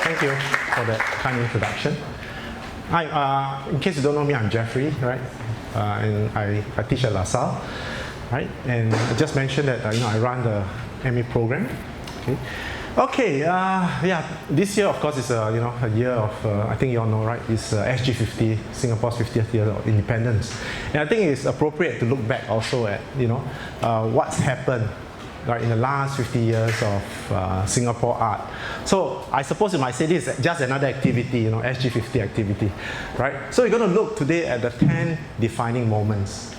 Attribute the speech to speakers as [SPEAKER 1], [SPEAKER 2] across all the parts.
[SPEAKER 1] thank you for that kind introduction. Hi, in case you don't know me, I'm Jeffrey, right? And I teach at LaSalle, right? And I just mentioned that I run the MA program. Okay, yeah. This year, of course, is a year of I think you all know, right? It's SG50, Singapore's 50th year of independence, and I think it's appropriate to look back also at what's happened. Right, in the last 50 years of Singapore art. So I suppose you might say this is just another activity, SG50 activity, right? So we're going to look today at the 10 defining moments,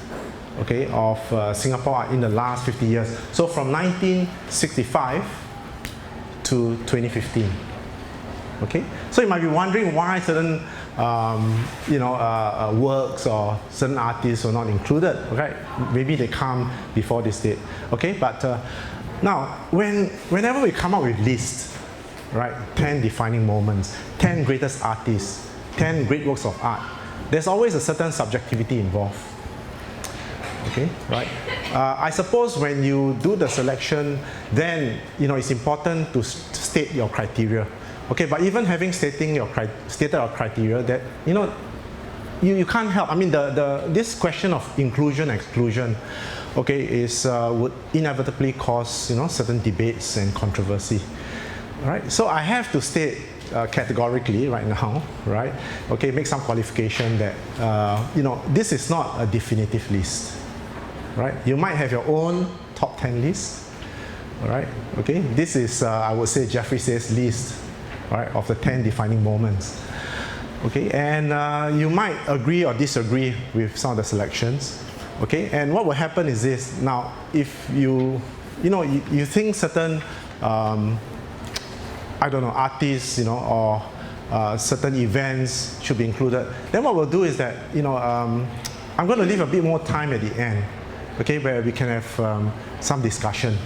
[SPEAKER 1] okay, of Singapore art in the last 50 years. So from 1965 to 2015, okay? So you might be wondering why certain works or certain artists were not included, okay? Maybe they come before this date, okay? But now, whenever we come up with lists, right, 10 defining moments, 10 greatest artists, 10 great works of art, there's always a certain subjectivity involved, okay, right? I suppose when you do the selection, then, it's important to state your criteria. Okay, but even having stated your criteria, that you can't help. I mean, this question of inclusion exclusion, okay, would inevitably cause certain debates and controversy. All right, so I have to state categorically right now, right? Okay, make some qualification that this is not a definitive list, right? You might have your own top 10 list, all right? Okay, this is I would say Jeffrey says list. Right, of the 10 defining moments. Okay, and you might agree or disagree with some of the selections. Okay, and what will happen is this. Now, if you think certain, artists, or certain events should be included, then what we'll do is that, I'm going to leave a bit more time at the end, okay, where we can have some discussion,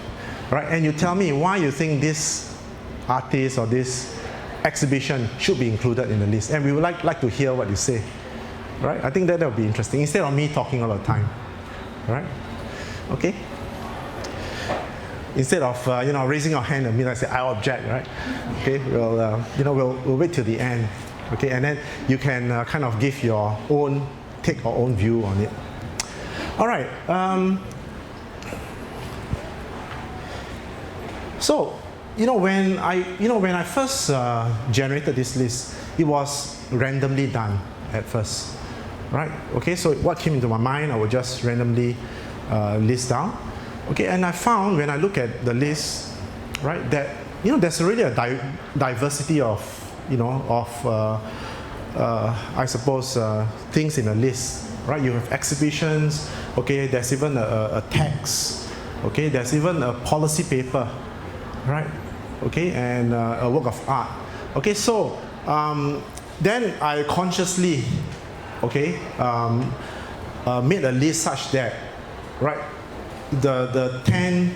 [SPEAKER 1] right? And you tell me why you think this artist or this exhibition should be included in the list, and we would like to hear what you say, right? I think that will be interesting instead of me talking all the time, right? Okay. Instead of raising your hand and me like say I object, right? Okay. We'll wait till the end, okay, and then you can kind of give your own view on it. All right. So. When I first generated this list, it was randomly done at first, right? Okay, so what came into my mind, I would just randomly list down. Okay, and I found when I look at the list, right, that there's really a diversity of I suppose things in the list, right? You have exhibitions. Okay, there's even a text. Okay, there's even a policy paper, right? Okay, and a work of art. Okay, so then I consciously, okay, made a list such that, right, the 10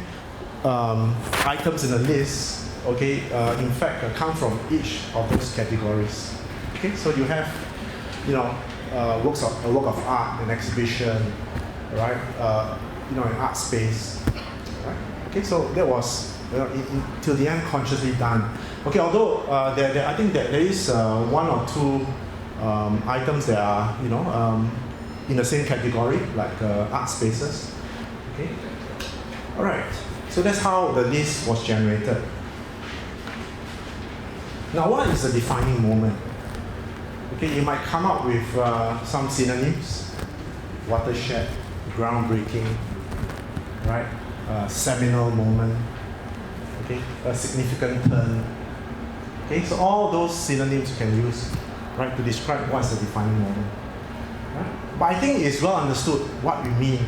[SPEAKER 1] items in the list, okay, in fact, come from each of those categories. Okay, so you have, a work of art, an exhibition, right, an art space, right? Okay, so that was. Till the end, consciously done. Okay, although I think that there is one or two items that are in the same category, like art spaces. Okay, all right. So that's how the list was generated. Now, what is the defining moment? Okay, you might come up with some synonyms: watershed, groundbreaking, right? Seminal moment. Okay, a significant turn. Okay, so all those synonyms you can use, right, to describe what's the defining moment. Right? But I think it's well understood what we mean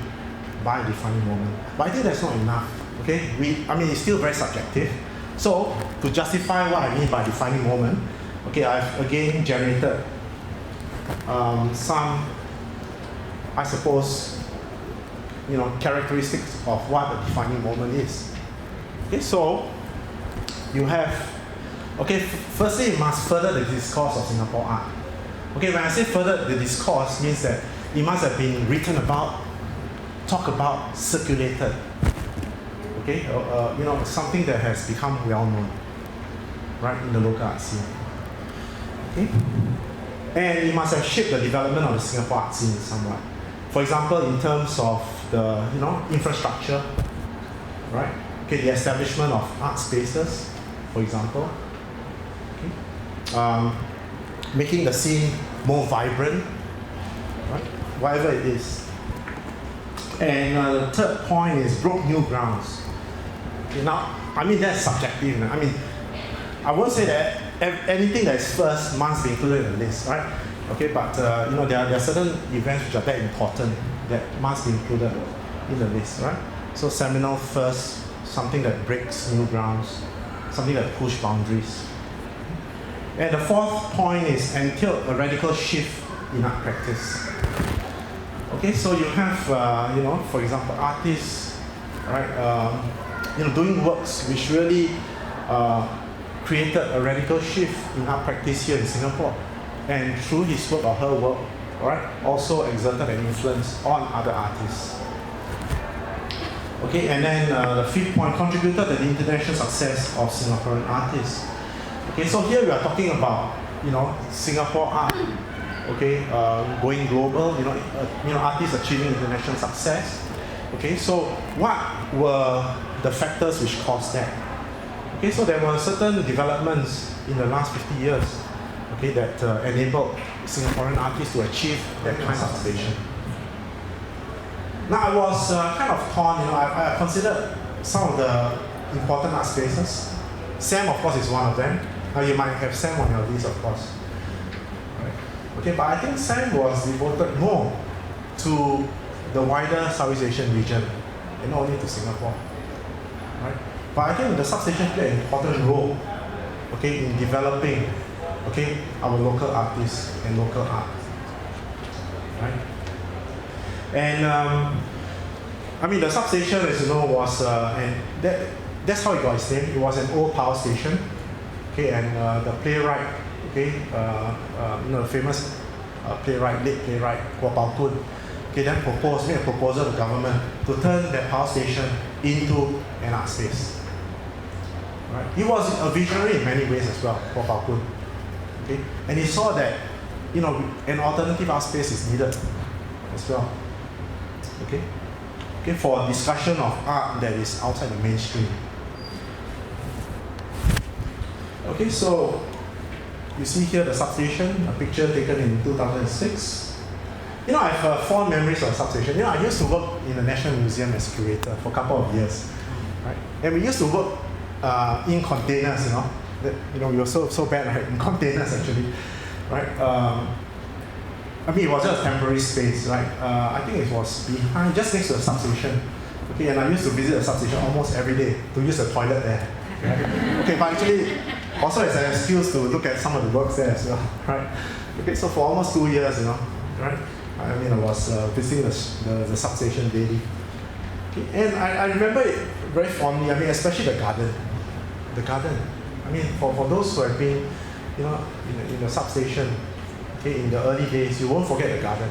[SPEAKER 1] by defining moment. But I think that's not enough. Okay, it's still very subjective. So to justify what I mean by defining moment, okay, I've again generated some, I suppose, characteristics of what a defining moment is. Okay, so you have, firstly, it must further the discourse of Singapore art. Okay, when I say further the discourse, means that it must have been written about, talked about, circulated. Okay, something that has become well known, right, in the local art scene. Okay? And it must have shaped the development of the Singapore art scene somewhat. For example, in terms of the infrastructure, right? Okay, the establishment of art spaces, for example. Okay? Making the scene more vibrant, right? Whatever it is. And the third point is broke new grounds. Okay, now, I mean, that's subjective. I mean, I won't say that anything that is first must be included in the list, right? Okay, but there are certain events which are that important that must be included in the list, right? So seminal first, something that breaks new grounds, something that pushes boundaries. And the fourth point is entailed a radical shift in art practice. Okay, so you have, for example, artists, right, doing works which really created a radical shift in art practice here in Singapore. And through his work or her work, right, also exerted an influence on other artists. Okay, and then the fifth point, contributed to the international success of Singaporean artists. Okay, so here we are talking about, Singapore art, okay, going global, artists achieving international success. Okay, so what were the factors which caused that? Okay, so there were certain developments in the last 50 years, okay, that enabled Singaporean artists to achieve that kind of elevation. Now I was kind of torn, I considered some of the important art spaces. Sam, of course, is one of them. You might have Sam on your list, of course. Right. Okay, but I think Sam was devoted more to the wider Southeast Asian region, and not only to Singapore. Right? But I think the substation played an important role, okay, in developing, okay, our local artists and local art. Right? And the substation, as you know, was that's how it got its name. It was an old power station. Okay, and the playwright, okay, the famous playwright, late playwright, Kuo Pao Kun, okay, then made a proposal to the government to turn that power station into an art space. Right? He was a visionary in many ways as well, Kuo Pao Kun. Okay, and he saw that, an alternative art space is needed as well. Okay, okay, for discussion of art that is outside the mainstream. Okay, so you see here the substation, a picture taken in 2006. I have fond memories of the substation. I used to work in the National Museum as curator for a couple of years, right? And we used to work in containers. We were so bad, right? In containers, actually, right? It was just a temporary space, right? I think it was behind, just next to the substation. Okay, and I used to visit the substation almost every day to use the toilet there. Right? Okay, but actually, also as an excuse to look at some of the works there as well, right? Okay, so for almost 2 years, right? I was visiting the substation daily. Okay, and I remember it very fondly, especially the garden. The garden. For those who have been, in the substation, okay, in the early days, you won't forget the garden,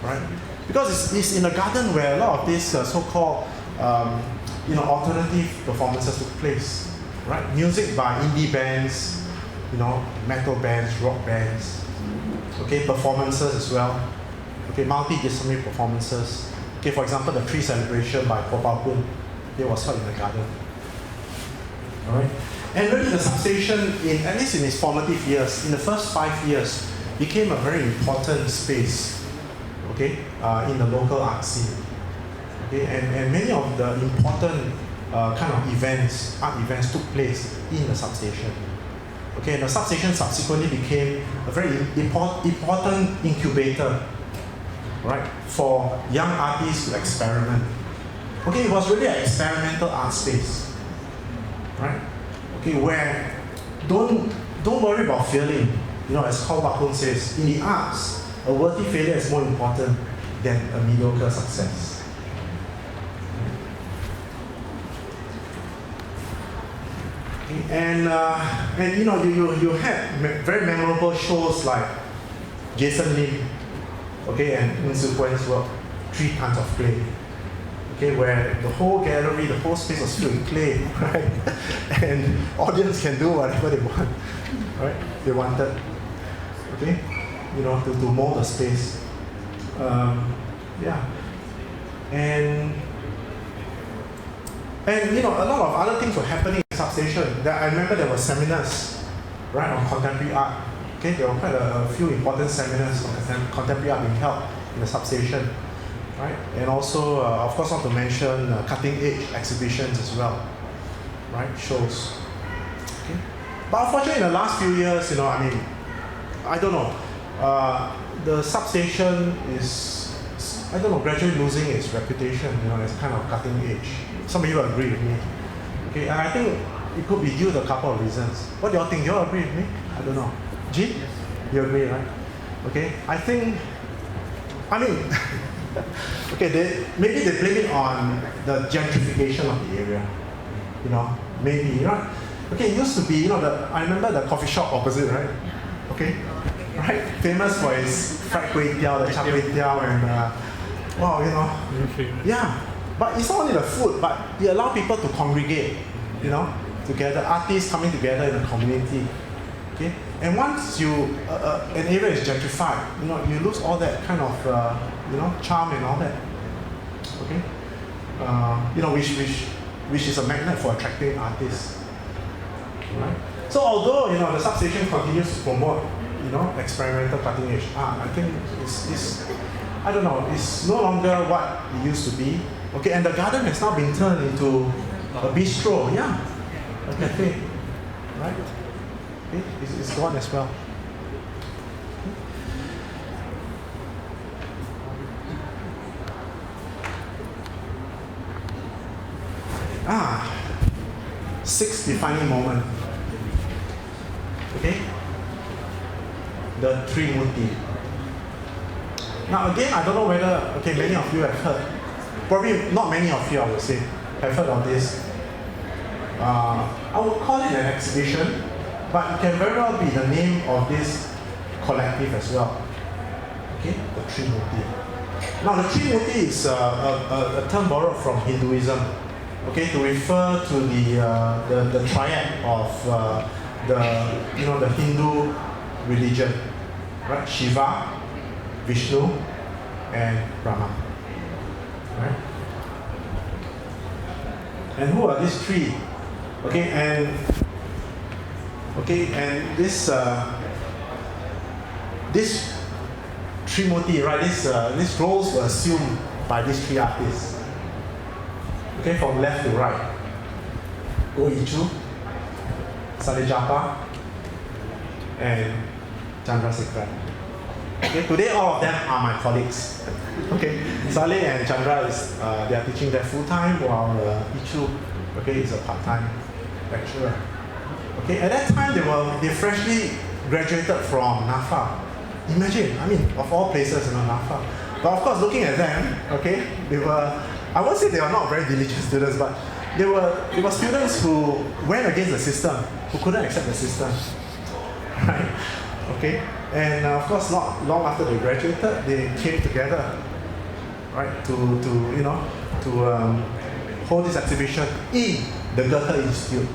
[SPEAKER 1] right? Because it's in the garden where a lot of these so-called, alternative performances took place, right? Music by indie bands, metal bands, rock bands, okay, performances as well, okay, multidisciplinary performances. Okay, for example, the Tree Celebration by Kuo Pao Kun, it was held in the garden. All right, and really the substation, at least in its formative years, in the first 5 years, became a very important space, okay, in the local art scene. Okay, and many of the important kind of events, art events, took place in the substation. Okay, and the substation subsequently became a very important incubator, right, for young artists to experiment. Okay, it was really an experimental art space, right? Okay, where don't worry about failing. As Kuo Pao Kun says, in the arts, a worthy failure is more important than a mediocre success. And you had very memorable shows like Jason Lim, okay, and Ng Tzu Kuen's work, 3 Tons of Clay, okay, where the whole gallery, the whole space was filled with clay, right? And audience can do whatever they want, right? They wanted. okay, to mold the space. Yeah, and a lot of other things were happening in the substation. I remember there were seminars, right, on contemporary art. Okay, there were quite a few important seminars on contemporary art being held in the substation, right? And also, of course, not to mention cutting-edge exhibitions as well, right? Shows. Okay, but unfortunately, in the last few years, I don't know. The substation is, gradually losing its reputation, as kind of cutting edge. Some of you agree with me. Okay, and I think it could be due to a couple of reasons. What do y'all think? Do y'all agree with me? I don't know. G? Yes. You agree, right? Okay, okay, maybe they blame it on the gentrification of the area. Maybe, Okay, it used to be, I remember the coffee shop opposite, right? Okay, right? Famous for its fried kway teow, the char kway teow, and yeah. But it's not only the food, but it allows people to congregate, together, artists coming together in a community. Okay, and once an area is gentrified, you lose all that kind of, charm and all that. Okay, which is a magnet for attracting artists. Right. So although the substation continues to promote, experimental cutting edge art, I think it's no longer what it used to be. Okay, and the garden has now been turned into a bistro, a cafe, right? Okay, it's gone as well. Okay. 6 defining moment. Okay, the Trimurti. Now again, I don't know whether many of you have heard. Probably not many of you, I would say, have heard of this. I would call it an exhibition, but it can very well be the name of this collective as well. Okay, the Trimurti. Now, the Trimurti is a term borrowed from Hinduism. Okay, to refer to the triad of the Hindu religion, right? Shiva, Vishnu, and Brahma. Right? And who are these three? Okay, and this Trimurti, right? These roles were assumed by these three artists. Okay, from left to right. Goh Ee Choo, Salleh Japar, and Chandrasekaran. Okay, today all of them are my colleagues. Okay, Salleh and Chandra they are teaching there full time, while Ee Choo, is a part-time lecturer. Okay, at that time they freshly graduated from NAFA. Imagine, of all places, NAFA. But of course, looking at them, I won't say they are not very diligent students, but they were students who went against the system, who couldn't accept the system, right? Okay, and of course, not long after they graduated, they came together, right, to hold this exhibition in the Goethe Institute.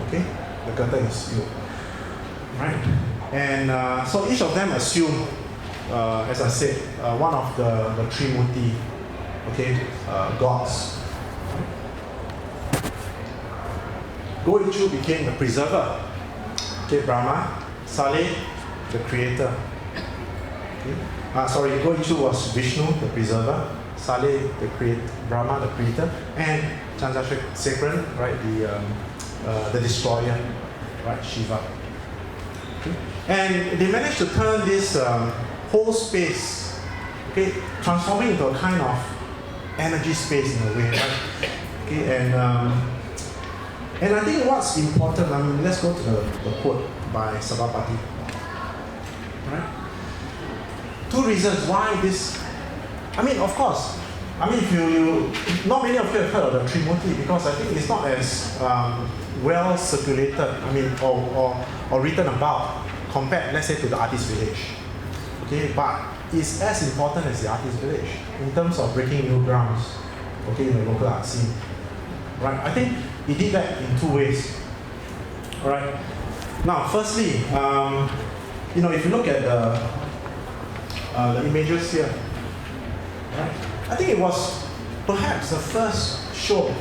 [SPEAKER 1] Okay, the Goethe Institute, right? And so each of them assumed, as I said, one of the Trimurti, gods. Goh Ee Choo became the preserver. Okay, Brahma. Salleh, the creator. Okay. Goh Ee Choo was Vishnu, the preserver. Salleh, the creator. Brahma, the creator, and Chandrasekaran, right, the destroyer, right, Shiva. Okay. And they managed to turn this whole space, transforming into a kind of energy space in a way, right? Okay, and I think what's important, let's go to the quote by Sabapati. Right? 2 reasons why this, of course, if you not many of you have heard of the Trimurti, because I think it's not as well circulated, or written about compared, let's say, to the artist village. Okay, but it's as important as the artist village in terms of breaking new grounds, in the local art scene. Right? I think he did that in 2 ways. All right. Now, firstly, you know, if you look at the images here, right? I think it was perhaps the first show,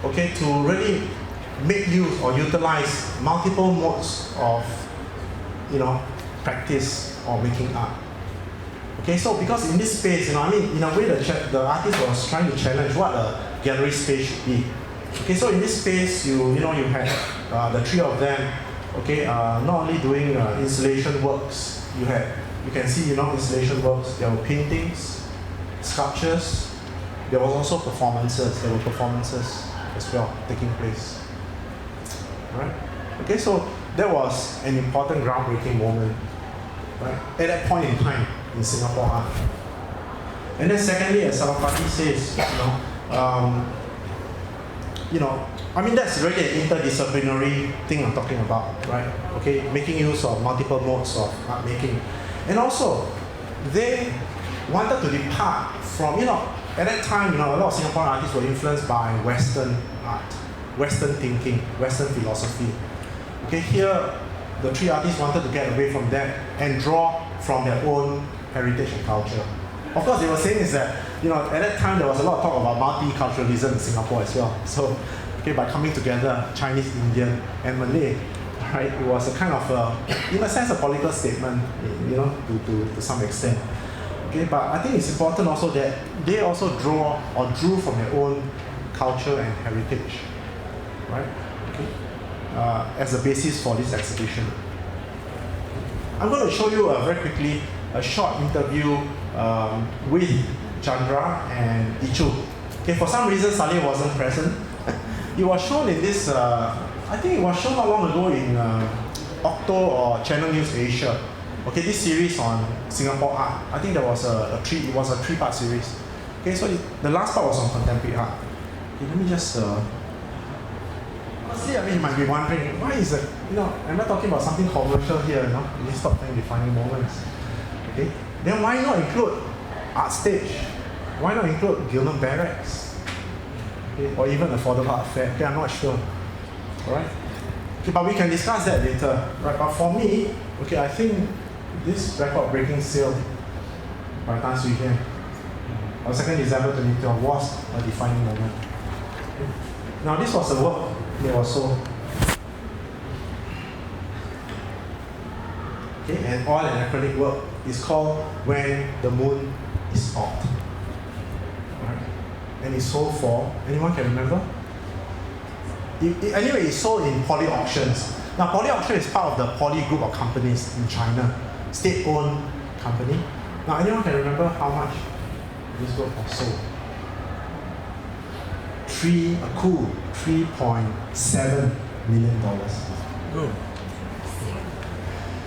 [SPEAKER 1] okay, to really make use or utilize multiple modes of, you know, practice or making art. Okay, so because in this space, you know, I mean, in a way, the artist was trying to challenge what a gallery space should be. Okay, so in this space, you had the three of them, okay, not only doing installation works, you can see, you know, installation works, there were paintings, sculptures, there was also performances, as well taking place. Right? Okay, so that was an important groundbreaking moment, right, at that point in time in Singapore art. And then secondly, as Salapati says, I mean, that's really an interdisciplinary thing I'm talking about, right? Okay, making use of multiple modes of art making. And also, they wanted to depart from, you know, at that time, you know, a lot of Singaporean artists were influenced by Western art, Western thinking, Western philosophy. Okay, here, the three artists wanted to get away from that and draw from their own heritage and culture. Of course, they were saying is that, you know, at that time there was a lot of talk about multiculturalism in Singapore as well. So, okay, by coming together, Chinese, Indian, and Malay, right, it was a kind of, in a sense, a political statement, you know, to some extent. Okay, but I think it's important also that they also drew from their own culture and heritage, right? Okay, as a basis for this exhibition. I'm going to show you very quickly a short interview with Chandra and Ichu. Okay, for some reason Saleh wasn't present. It was shown in this, I think it was shown not long ago in Octo or Channel News Asia. Okay, this series on Singapore art. I think there was a three-part series. Okay, so the last part was on contemporary art. Okay, let me just. Firstly, I mean, you might be wondering, why is it? You know, am I talking about something commercial here? You know, this top 10 defining moments. Okay, then why not include Art Stage? Why not include Gilman Barracks? Okay, or even Affordable Art Fair? Okay, I'm not sure. All right. Okay, but we can discuss that later. Right. But for me, okay, I think this record-breaking sale by Tan Swee Hian on 2nd December 2012 was a defining moment. Now, this was the work that was sold. Okay, and oil and acrylic work is called When the Moon is Hot. Right. And it's sold for, anyone can remember? Anyway, it's sold in Poly Auctions. Now, Poly Auction is part of the Poly group of companies in China, state-owned company. Now, anyone can remember how much this work was sold? $3.7 million.
[SPEAKER 2] Good.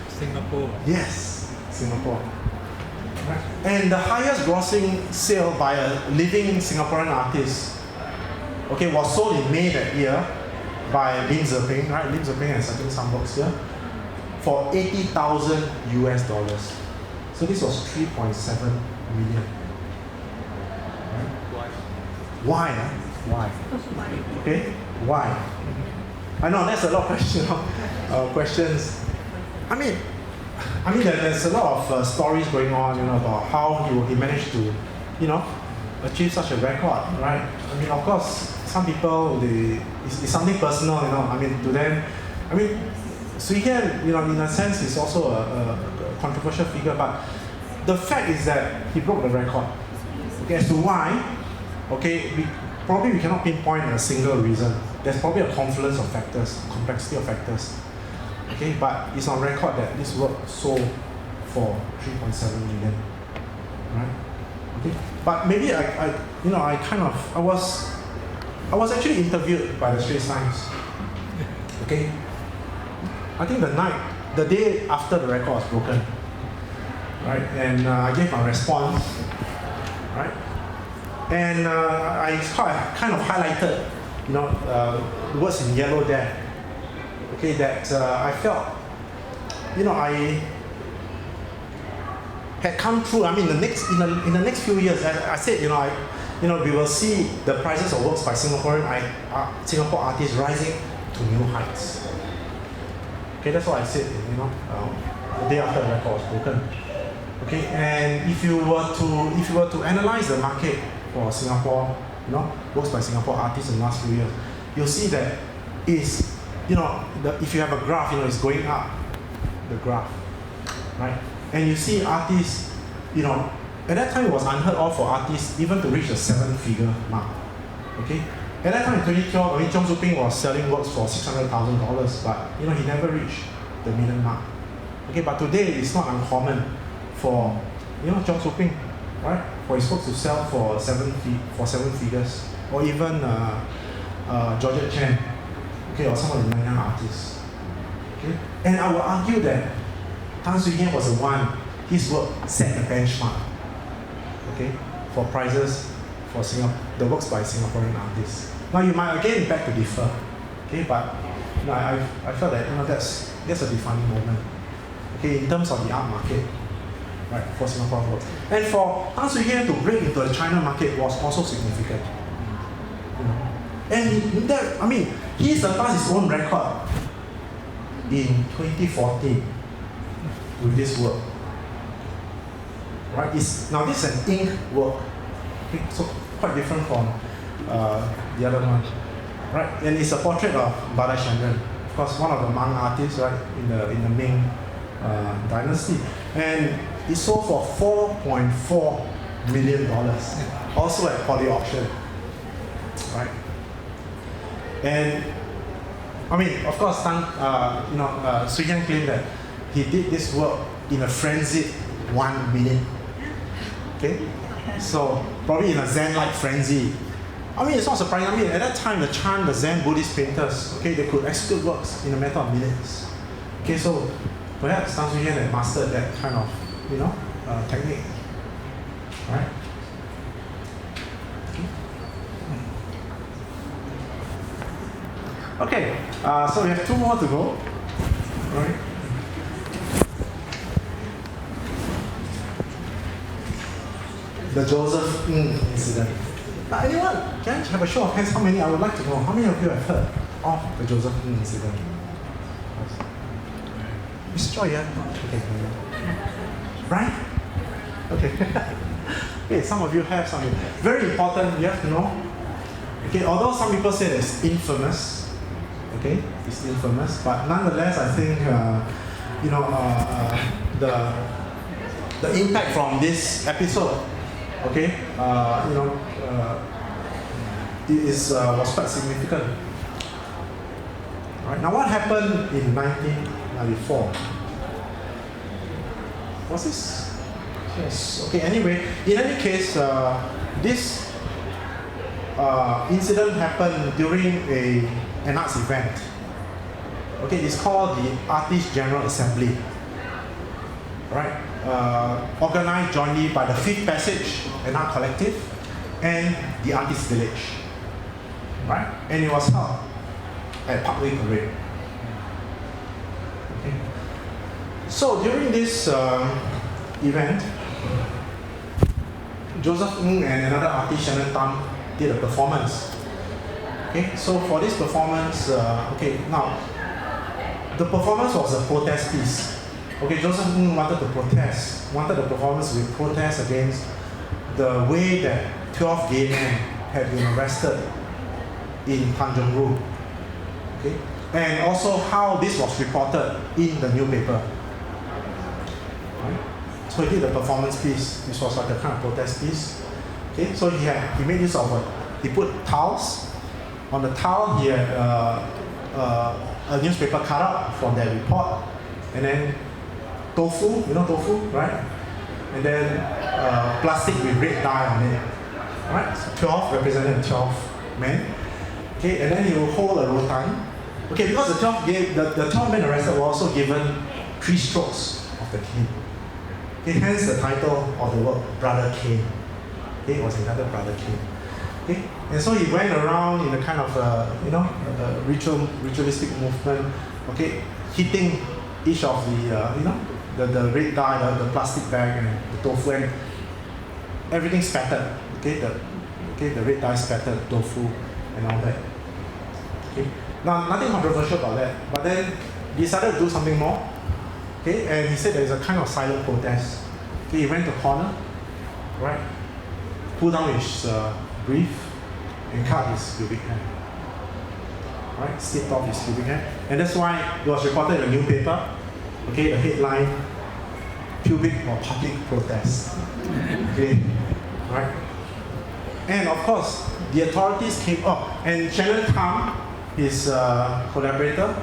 [SPEAKER 2] Singapore.
[SPEAKER 1] Yes, Singapore. Right. And the highest grossing sale by a living Singaporean artist, okay, was sold in May that year by Lin Zeping, right? Lin Zeping has, I think, some books here, for $80,000 US. So this was 3.7 million. Right? Why? Why? Okay, why? I know that's a lot of questions. I mean, there's a lot of stories going on, you know, about how he managed to, you know, achieve such a record, right? I mean, of course, some people, it's something personal, you know. I mean, to them, I mean, Swee Hian, you know, in a sense, is also a controversial figure, but the fact is that he broke the record. Okay, as to why, okay, we cannot pinpoint a single reason. There's probably a confluence of factors, complexity of factors. Okay, but it's on record that this work sold for 3.7 million, right? Okay, but maybe I was actually interviewed by the Straits Times. Okay, I think the day after the record was broken, right? And I gave my response, right? And I kind of highlighted, you know, the words in yellow there. Okay, that I felt, you know, I had come through. I mean, in the next few years, I said, we will see the prices of works by Singapore artists rising to new heights. Okay, that's what I said, the day after the record was broken. Okay, and if you were to analyze the market for Singapore, works by Singapore artists in the last few years, you'll see that is, if you have a graph, it's going up, the graph, right? And you see artists, at that time it was unheard of for artists even to reach the 7-figure mark. Okay, at that time in 2012, Cheong Soo Ping was selling works for $600,000, but he never reached the million mark. Okay, but today it's not uncommon for Cheong Soo Ping, right, for his works to sell for seven figures, or even Georgette Chen, okay, or some of the minor artists. Okay, and I would argue that Tan Swie Hian was the one. His work set the benchmark, okay, for prices for the works by Singaporean artists. Now you might again beg to differ, okay, but I felt that that's a defining moment, okay, in terms of the art market, right, for Singapore works. And for Tan Swie Hian to break into the China market was also significant. And he surpassed his own record in 2014 with this work. Right? Now this is an ink work, so quite different from the other one. Right? And it's a portrait of Bada Chandran, of course one of the Hmong artists, right, in the Ming dynasty. And it sold for $4.4 million, also at Poly Auction. Right? And of course, Swie Hian claimed that he did this work in a frenzied 1 minute. Okay, so probably in a Zen-like frenzy. It's not surprising. At that time, the Zen Buddhist painters, okay, they could execute works in a matter of minutes. Okay, so perhaps Tan Swie Hian had mastered that kind of, technique, right? Okay, so we have 2 more to go, right? The Joseph Ng incident. Now, anyone, can I have a show of hands? How many? I would like to know. How many of you have heard of the Joseph Ng incident? Mr. Choi, yeah? Okay. Right? Okay. Okay, some of you have something. Very important, you have to know. Okay, although some people say that it's infamous, okay, it's infamous, but nonetheless, I think, the impact from this episode, okay, was quite significant. Right, now what happened in 1994? Was this? Yes. Okay, anyway, in any case, this incident happened during an arts event. Okay, it's called the Artists General Assembly. Right? Organized jointly by the Fifth Passage, an art collective, and the Artist Village. Right? And it was held at Parkway Parade. Okay. So during this event, Joseph Ng and another artist, Shannon Tam, did a performance. Okay, so for this performance, now the performance was a protest piece. Okay, Joseph Ng wanted the performance to protest against the way that 12 gay men had been arrested in Tanjong Rhu. Okay, and also how this was reported in the newspaper. Right? So he did a performance piece. This was like a kind of protest piece. Okay, so he made use of he put towels. On the towel, he had a newspaper cut out from their report, and then tofu, tofu, right? And then plastic with red dye on it. Right? So 12 represented 12 men. Okay, and then he will hold a rotan. Okay, because the 12 men arrested were also given 3 strokes of the cane. Okay, hence the title of the work, Brother Cane. Okay, it was entitled Brother Cane. Okay, and so he went around in a kind of a ritualistic movement. Okay, hitting each of the red dye, the plastic bag, and the tofu, and everything spattered. Okay, the red dye spattered tofu and all that. Okay, now nothing controversial about that. But then decided to do something more. Okay, and he said there's a kind of silent protest. Okay, he went to corner, right? Pulled down his brief and cut his pubic hair. Right, snipped off his pubic hair. And that's why it was reported in the newspaper. Okay, the headline, pubic or public protest. Okay, right? And of course, the authorities came up, and Shannon Tam, his collaborator,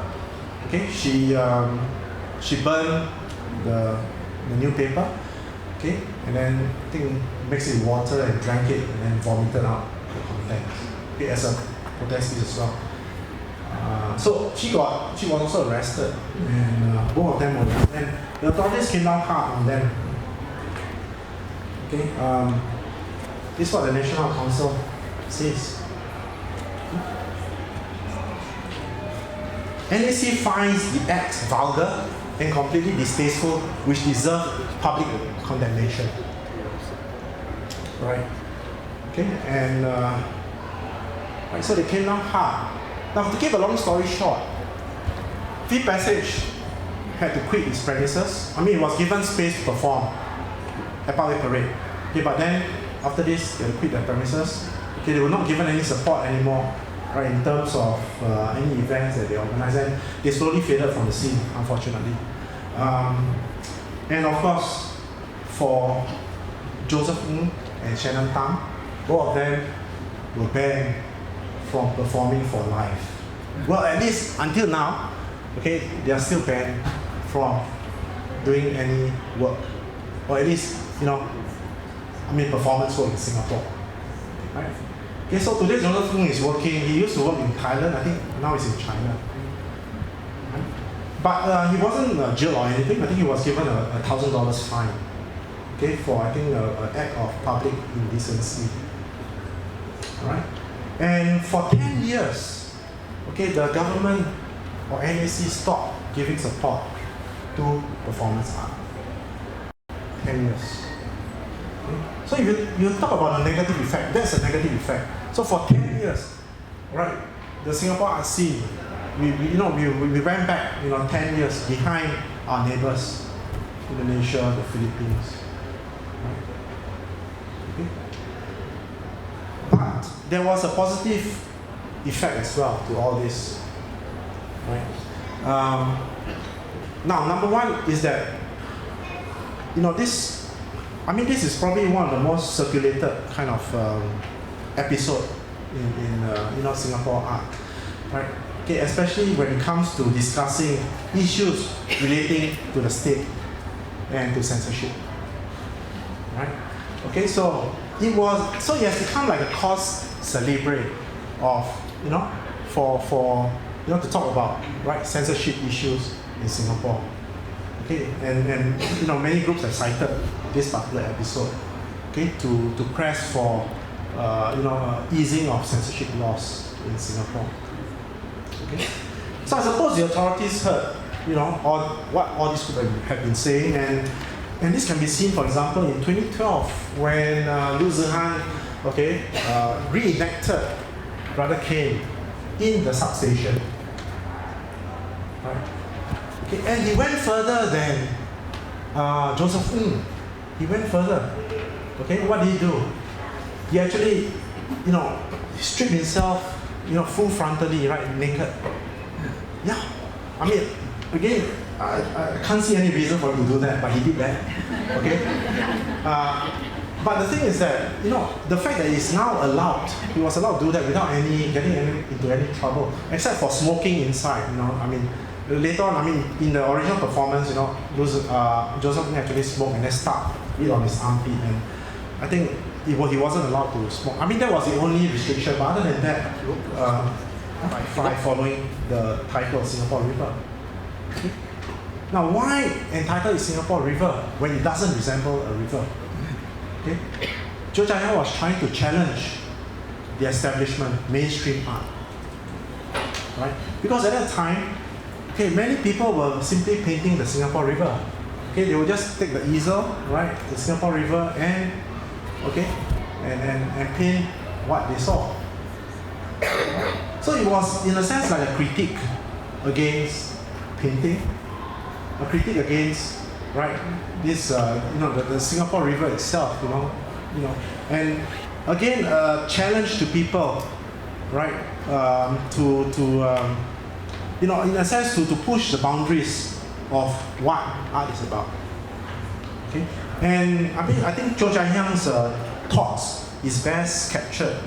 [SPEAKER 1] okay, she burned the newspaper, okay, and then I think mixed it with water and drank it and then vomited out the contents, okay, as a protest piece as well. So she was also arrested, and both of them were arrested, and the authorities came down hard on them. Okay, this is what the National Council says. NAC finds the act vulgar and completely distasteful, which deserve public condemnation. Right? Okay, and right, so they came down hard. Now, to keep a long story short, Fifth Passage had to quit its premises. I mean, it was given space to perform at Parkway Parade. Okay, but then after this, they had to quit their premises. Okay, they were not given any support anymore, right, in terms of any events that they organized, and they slowly faded from the scene, unfortunately. And of course, for Joseph Ng and Shannon Tam, both of them were banned from performing for life. Well, at least until now, okay, they are still banned from doing any work, or at least, performance work in Singapore. Right? Okay, so today Joseph Ng is working. He used to work in Thailand. I think now he's in China. Right? But he wasn't jailed or anything. I think he was given a $1,000 fine. Okay, for I think an act of public indecency. Right? And for 10 years, okay, the government or NAC stopped giving support to performance art. 10 years. Okay? So if you talk about a negative effect, that's a negative effect. So for 10 years, right, the Singapore art scene, we went back 10 years behind our neighbors, Indonesia, the Philippines. Right? Okay? But there was a positive effect as well to all this. Right? Now, number one is that this is probably one of the most circulated kind of episode in Singapore art, right? Okay, especially when it comes to discussing issues relating to the state and to censorship, right? Okay, so it has become like a cause célèbre of for to talk about, right, censorship issues in Singapore. Okay, and many groups have cited this particular episode, okay, to press for easing of censorship laws in Singapore. Okay, so I suppose the authorities heard what all these groups have been saying, and this can be seen, for example, in 2012 when Liu Zihan reenacted Brother Cane in the substation. Right? Okay, and he went further than Joseph Ng. He went further. Okay, what did he do? He actually, stripped himself, full frontally, right, naked. Yeah, I mean, again, I can't see any reason for him to do that, but he did that. Okay. But the thing is that, the fact that he's now allowed, he was allowed to do that without getting into any trouble, except for smoking inside. Later on, in the original performance, Joseph actually smoked and then stuck it on his armpit, and I think he wasn't allowed to smoke. That was the only restriction, but other than that, by following the title of Singapore River. Okay. Now, why entitled is Singapore River when it doesn't resemble a river? Okay. Cheo Chai was trying to challenge the establishment, mainstream art. Right? Because at that time, many people were simply painting the Singapore River. Okay, they would just take the easel, right, the Singapore River, and paint what they saw. So it was, in a sense, like a critique against painting, a critique against, right, this, the Singapore River itself, and again, a challenge to people, right, in a sense, to push the boundaries of what art is about. Okay, and I think Cheo Chai Hiang's thoughts is best captured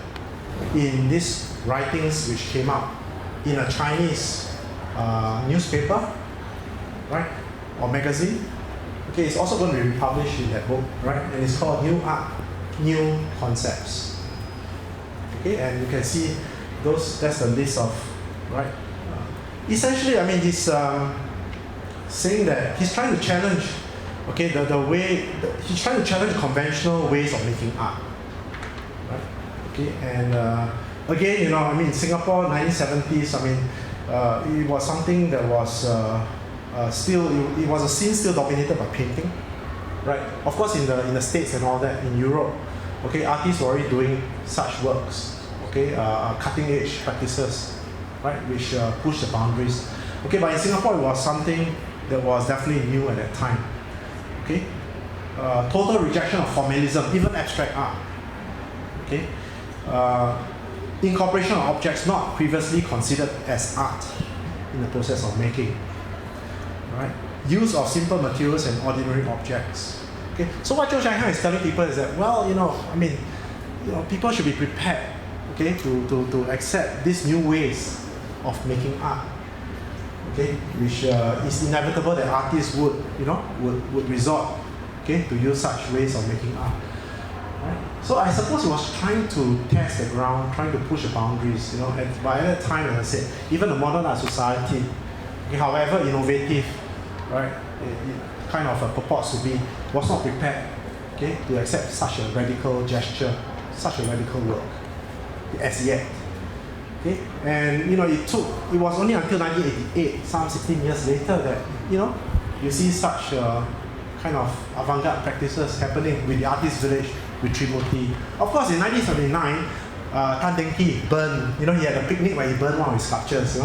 [SPEAKER 1] in these writings which came out in a Chinese newspaper, right, or magazine. Okay, it's also going to be republished in that book, right, and it's called New Art, New Concepts. Okay, and you can see that's the list of, right. Essentially, he's saying that he's trying to challenge, okay, he's trying to challenge conventional ways of making art, right? Okay, and again, in Singapore, 1970s, it was something that was it was a scene still dominated by painting, right? Of course, in the States and all that, in Europe, okay, artists were already doing such works, okay, cutting-edge practices, right, which push the boundaries. Okay, but in Singapore, it was something that was definitely new at that time. Okay, total rejection of formalism, even abstract art. Okay, incorporation of objects not previously considered as art in the process of making. Right, use of simple materials and ordinary objects. Okay, so what Cheo Chai Hiang is telling people is that, well, people should be prepared, okay, to accept these new ways of making art, okay, which is inevitable that artists would resort, okay, to use such ways of making art. Right? So I suppose he was trying to test the ground, trying to push the boundaries, and by that time, as I said, even the modern art society, okay, however innovative, right, it kind of purports to be, was not prepared, okay, to accept such a radical gesture, such a radical work, as yet. Okay, and it was only until 1988, some 16 years later, that you see such kind of avant-garde practices happening with the Artist Village, with Trimurti. Of course, in 1979, Tan Teng Kee burned. He had a picnic where he burned one of his sculptures. So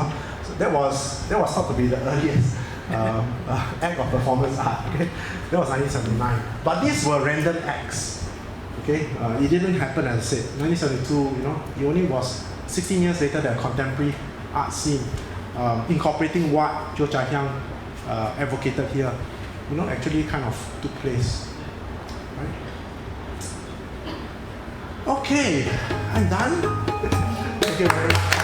[SPEAKER 1] that was thought to be the earliest act of performance art. Okay, that was 1979. But these were random acts. Okay, it didn't happen, as I said. 1972, it only was 16 years later that contemporary art scene, incorporating what Cheo Chai Hiang advocated here, actually kind of took place. Right? Okay, I'm done. Thank you very much.